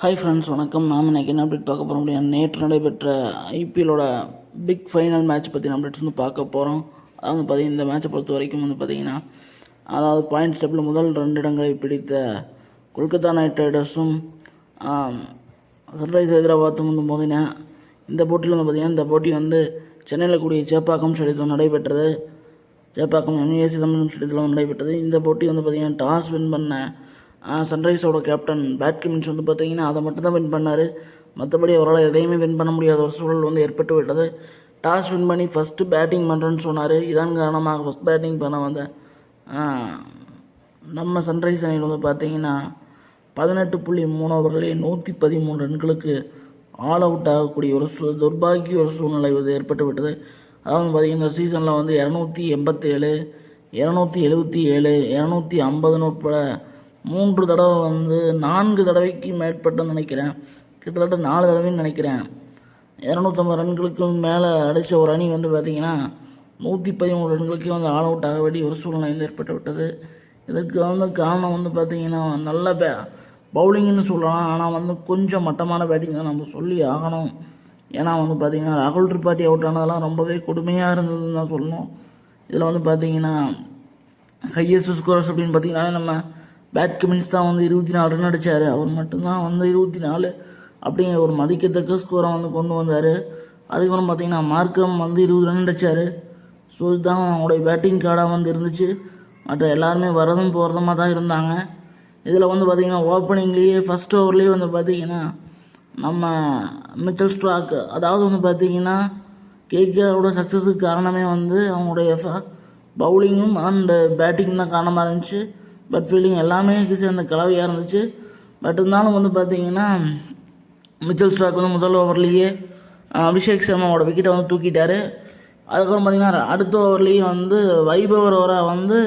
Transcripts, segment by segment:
Hi friends, வணக்கம். நாம் இன்றைக்கி என்ன அப்டேட் பார்க்க போகிறோம் அப்படின்னா, நேற்று நடைபெற்ற ஐபிஎல்லோட பிக் ஃபைனல் மேட்ச் பற்றி அப்டேட்ஸ் வந்து பார்க்க போகிறோம். அதாவது பார்த்திங்கன்னா, இந்த மேட்சை பொறுத்த வரைக்கும் வந்து பார்த்திங்கன்னா, அதாவது பாயிண்ட் ஸ்டெப்பில் முதல் 2 இடங்களை பிடித்த கொல்கத்தா நைட் ரைடர்ஸும் சன்ரைஸ் ஹைதராபாத்தும் வந்து மோதின இந்த போட்டியில் வந்து பார்த்திங்கன்னா, இந்த போட்டி வந்து சென்னையில் கூடிய சேப்பாக்கம் ஸ்டேடியத்தில் நடைபெற்றது. சேப்பாக்கம் எம்ஏ சிதம்பரம் ஸ்டேடியத்தில் நடைபெற்றது. இந்த போட்டி வந்து பார்த்திங்கன்னா, டாஸ் வின் பண்ண சன்ரைஸோட கேப்டன் பேட் கமின்ஸ் வந்து பார்த்திங்கன்னா அதை மட்டும்தான் வின் பண்ணார். மற்றபடி அவரால் எதையுமே வின் பண்ண முடியாத ஒரு சூழல் வந்து ஏற்பட்டு விட்டது. டாஸ் வின் பண்ணி ஃபஸ்ட்டு பேட்டிங் பண்ணுறேன்னு சொன்னார். இதன் காரணமாக ஃபஸ்ட் பேட்டிங் பண்ண வந்த நம்ம சன்ரைஸ் அணியில் வந்து பார்த்திங்கன்னா 18.3 ஓவர்களே 113 ரன்களுக்கு ஆல் அவுட் ஆகக்கூடிய ஒரு துர்பாகிய ஒரு சூழ்நிலை வந்து ஏற்பட்டு விட்டது. அதாவது பார்த்திங்கன்னா, இந்த சீசனில் வந்து 287, 277, 250 உட்பட 3 தடவை வந்து 4 தடவைக்கு மேற்பட்டுன்னு நினைக்கிறேன். கிட்டத்தட்ட 4 தடவைன்னு நினைக்கிறேன். 250 ரன்களுக்கு மேலே அடித்த ஒரு அணி வந்து பார்த்திங்கன்னா 113 ரன்களுக்கே வந்து ஆல் அவுட் ஆக வேண்டிய ஒரு சூழ்நிலை வந்து ஏற்பட்டு விட்டது. இதுக்கு வந்து காரணம் வந்து பார்த்திங்கன்னா, நல்ல பவுலிங்னு சொல்லலாம். ஆனால் வந்து கொஞ்சம் மட்டமான பேட்டிங் தான் நம்ம சொல்லி ஆகணும். ஏன்னா வந்து பார்த்திங்கன்னா, ராகுல் திரிபாதி அவுட் ஆனதெல்லாம் ரொம்பவே கொடுமையாக இருந்ததுன்னு தான் சொல்லணும். இதில் வந்து பார்த்திங்கன்னா, ஹையஸ்ட் ஸ்கோரர்ஸ் அப்படின்னு பார்த்திங்கன்னா நம்ம பேட் கமின்ஸ் தான் வந்து 24 ரன் அடித்தார். அவர் மட்டும்தான் வந்து 24 அப்படிங்கிற ஒரு மதிக்கத்தக்க ஸ்கோரை வந்து கொண்டு வந்தார். அதுக்கப்புறம் பார்த்திங்கன்னா, மார்க்கம் வந்து 20 ரன் அடித்தார். ஸோ இதுதான் அவங்களுடைய பேட்டிங் கார்டாக வந்து இருந்துச்சு. மற்ற எல்லாருமே வரதும் போகிறதுமாக தான் இருந்தாங்க. இதில் வந்து பார்த்திங்கன்னா, ஓப்பனிங்லேயே ஃபஸ்ட் ஓவர்லேயே வந்து பார்த்திங்கன்னா நம்ம மிச்சல் ஸ்டார்க், அதாவது வந்து பார்த்திங்கன்னா கேகேஆரோட சக்ஸஸுக்கு காரணமே வந்து அவங்களுடைய பவுலிங்கும் அண்டு பேட்டிங் தான் காரணமாக இருந்துச்சு. பட் ஃபீல்டிங் எல்லாமே சேர்ந்த கலவையாக இருந்துச்சு. பட் இருந்தாலும் வந்து பார்த்திங்கன்னா, மிச்சல் ஸ்டார்க் வந்து முதல் ஓவர்லேயே அபிஷேக் சர்மாவோட விக்கெட்டை வந்து தூக்கிட்டார். அதுக்கப்புறம் பார்த்திங்கன்னா, அடுத்த ஓவர்லேயே வந்து வைபவர் ஓவராக வந்து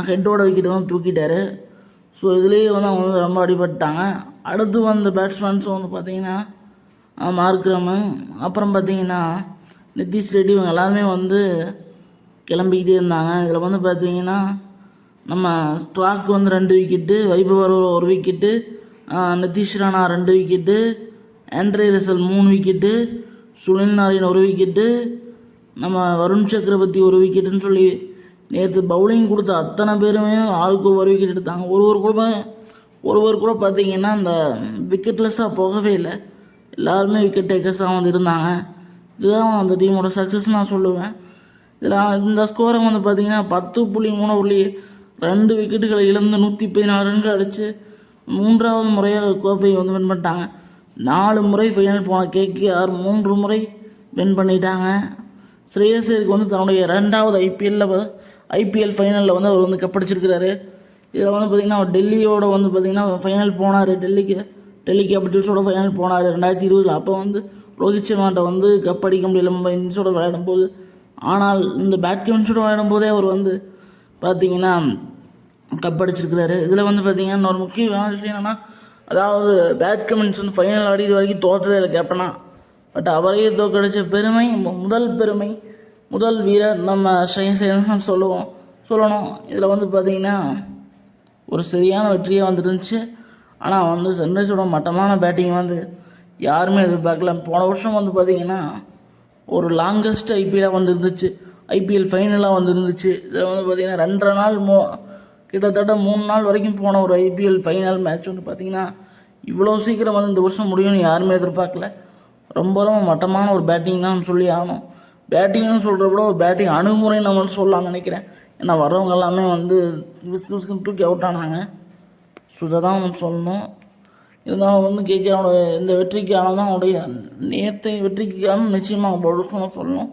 ஹெட்டோட விக்கெட்டை வந்து தூக்கிட்டார். ஸோ இதுலேயே வந்து அவங்க வந்து ரொம்ப அடிபட்டாங்க. அடுத்து வந்த பேட்ஸ்மேன்ஸும் வந்து பார்த்திங்கன்னா மார்க்ரம், அப்புறம் பார்த்திங்கன்னா நிதிஷ் ரெட்டி, இவங்க எல்லாருமே வந்து கிளம்பிக்கிட்டே இருந்தாங்க. இதில் வந்து பார்த்திங்கன்னா நம்ம ஸ்டார்க் வந்து 2 விக்கெட்டு, வைபவர் 1 wicket, Nitish Rana 2 wicket, Andre Russell 3 wicket, Sunil Narine 1 wicket, நம்ம வருண் சக்கரவர்த்தி 1 விக்கெட்டுன்னு சொல்லி நேற்று பவுலிங் கொடுத்த அத்தனை பேருமே ஆளுக்கு 1 விக்கெட் எடுத்தாங்க. ஒருவர் கூட பார்த்திங்கன்னா அந்த விக்கெட்லெஸ்ஸாக போகவே இல்லை. எல்லாருமே விக்கெட் டேக்கர்ஸாக வந்து இருந்தாங்க. இதுதான் அந்த டீமோட சக்ஸஸ் நான் சொல்லுவேன். இதில் இந்த ஸ்கோரை வந்து பார்த்திங்கன்னா 10.3 2 விக்கெட்டுகளை இழந்து 114 ரன்கள் அடித்து 3வது முறையாக கோப்பையை வந்து வின் பண்ணிட்டாங்க. 4 முறை ஃபைனல் போன கேகேஆர் 3 முறை வின் பண்ணிட்டாங்க. ஸ்ரேயஸ் ஐயருக்கு வந்து தன்னுடைய 2வது ஐபிஎல் ஃபைனலில் வந்து அவர் வந்து கப்படிச்சிருக்கிறாரு. இதில் வந்து பார்த்திங்கன்னா, அவர் டெல்லியோட வந்து பார்த்திங்கன்னா ஃபைனல் போனார். டெல்லி கேபிட்டல்ஸோட ஃபைனல் போனார் 2020. அப்போ வந்து ரோஹித் சர்மாட்ட வந்து கப்படிக்க முடியல மும்பை இந்தியன்ஸோட விளையாடும்போது. ஆனால் இந்த பேட் கமின்ஸோட விளையாடும்போதே அவர் வந்து பார்த்திங்கன்னா கப்படிச்சிருக்கிறாரு. இதில் வந்து பார்த்திங்கன்னா, இன்னொரு முக்கியமான விஷயம் என்னென்னா, அதாவது பேட் கமின்ஸ் வந்து ஃபைனல் ஆடி இது வரைக்கும் தோற்றதே இல்லை கேப்டனா. பட் அவரையே தோற்கடிச்ச பெருமை, முதல் வீரர் நம்ம ஸ்ரேயஸ் சொல்லணும். இதில் வந்து பார்த்திங்கன்னா ஒரு சரியான வெற்றியாக வந்துருந்துச்சு. ஆனால் வந்து சன்ரைஸோட மட்டமான பேட்டிங் வந்து யாருமே எதிர்பார்க்கல. போன வருஷம் வந்து பார்த்திங்கன்னா ஒரு லாங்கஸ்ட் ஐபிஎல்லாக வந்துருந்துச்சு, ஐபிஎல் ஃபைனலாக வந்துருந்துச்சு. இதில் வந்து பார்த்திங்கன்னா 2.5 நாள் கிட்டத்தட்ட 3 நாள் வரைக்கும் போன ஒரு ஐபிஎல் ஃபைனல் மேட்ச் வந்து பார்த்திங்கன்னா இவ்வளோ சீக்கிரம் வந்து இந்த வருஷம் முடியும்னு யாருமே எதிர்பார்க்கல. ரொம்ப மட்டமான ஒரு பேட்டிங் தான் சொல்லி ஆகணும். பேட்டிங்னு சொல்கிற கூட ஒரு பேட்டிங் அணுகுமுறை நம்ம சொல்லலாம்னு நினைக்கிறேன். ஏன்னா வர்றவங்க எல்லாமே வந்து விஸ்குன்னு தூக்கி அவுட் ஆனாங்க. ஸோ இதை தான் நம்ம சொல்லணும். இருந்தாலும் வந்து கேகேஆரோட இந்த வெற்றிக்கான தான் அவருடைய நேற்று வெற்றிக்கான நிச்சயமாக பவுலர்ஸ் சொல்லணும்.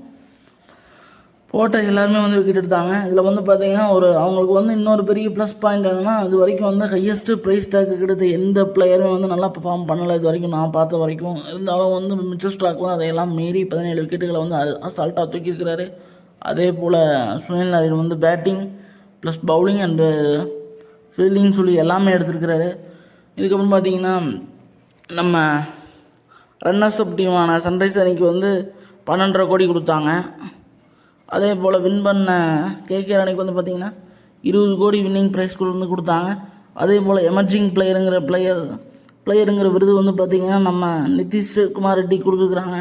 போட்ட எல்லாருமே வந்து விக்கெட் எடுத்தாங்க. இதில் வந்து பார்த்திங்கன்னா அவங்களுக்கு வந்து இன்னொரு பெரிய ப்ளஸ் பாயிண்ட் என்னென்னா, இது வரைக்கும் வந்து ஹையஸ்ட்டு ப்ரைஸ் டேக்கு கிடைத்த எந்த பிளேயருமே வந்து நல்லா பெர்ஃபார்ம் பண்ணலை இது வரைக்கும் நான் பார்த்த வரைக்கும். இருந்தாலும் வந்து மிச்சல் ஸ்டார்க் வந்து அதையெல்லாம் மீறி 17 விக்கெட்டுகளை வந்து அசால்ட்டாக தூக்கியிருக்கிறாரு. அதே போல் சுனில் நாராயண் வந்து batting plus bowling and fielding சொல்லி எல்லாமே எடுத்துருக்கிறாரு. இதுக்கப்புறம் பார்த்திங்கன்னா, நம்ம ரன்னர்ஸ் அப் டீமான சன்ரைஸ் அணிக்கு வந்து 12.5 கோடி கொடுத்தாங்க. அதே போல் வின் பண்ண கேகேஆர் அணிக்கு வந்து பார்த்திங்கன்னா 20 கோடி வின்னிங் ப்ரைஸ் வந்து கொடுத்தாங்க. அதே போல் எமர்ஜிங் பிளேயருங்கிற பிளேயர் பிளேயருங்கிற விருது வந்து பார்த்திங்கன்னா நம்ம நிதிஷ் குமார் ரெட்டி கொடுத்துருக்குறாங்க.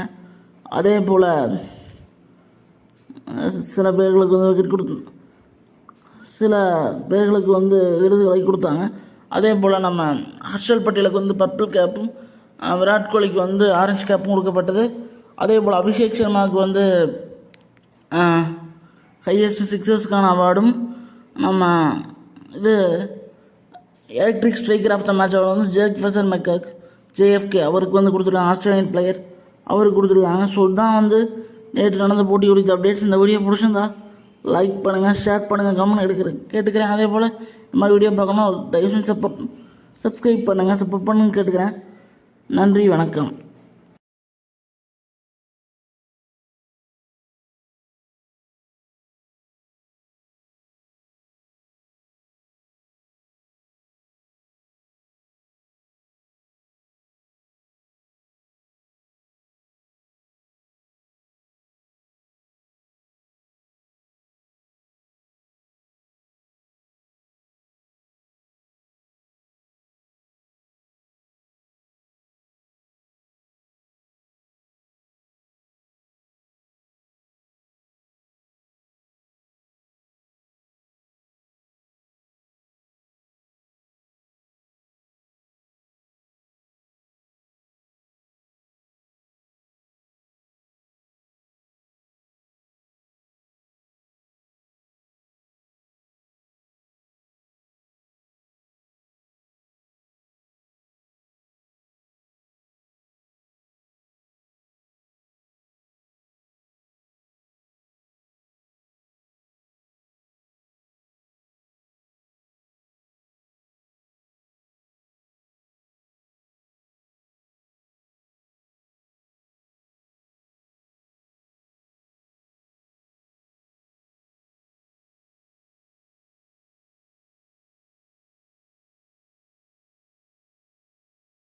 அதே போல் சில பேர்களுக்கு வந்து சில பேர்களுக்கு வந்து விருதுகளை கொடுத்தாங்க. அதே போல் நம்ம ஹர்ஷல் பட்டேலுக்கு வந்து பர்பிள் கேப்பும், விராட் கோலிக்கு வந்து ஆரஞ்சு கேப்பும் கொடுக்கப்பட்டது. அதே போல் அபிஷேக் சர்மாவுக்கு வந்து ஹையஸ்ட் சிக்ஸர்ஸ்க்கான அவார்டும், நம்ம இது electric striker of the match award வந்து ஜெஃபர்சன் மெக்காக் JFK அவருக்கு வந்து கொடுத்துருக்காங்க. ஆஸ்திரேலியன் பிளேயர் அவருக்கு கொடுத்துருக்காங்க. ஸோ தான் வந்து நேற்று நடந்த போட்டி குறித்த அப்டேட்ஸ். இந்த வீடியோ பிடிச்சிருந்தா லைக் பண்ணுங்கள், ஷேர் பண்ணுங்கள், கமெண்ட் கேட்டுக்கிறேன். அதே போல் இந்த மாதிரி வீடியோ பார்க்கணும் தயவுசெய்து சப்ஸ்கிரைப் பண்ணுங்கள், சப்போர்ட் பண்ணுன்னு கேட்டுக்கிறேன். நன்றி, வணக்கம்.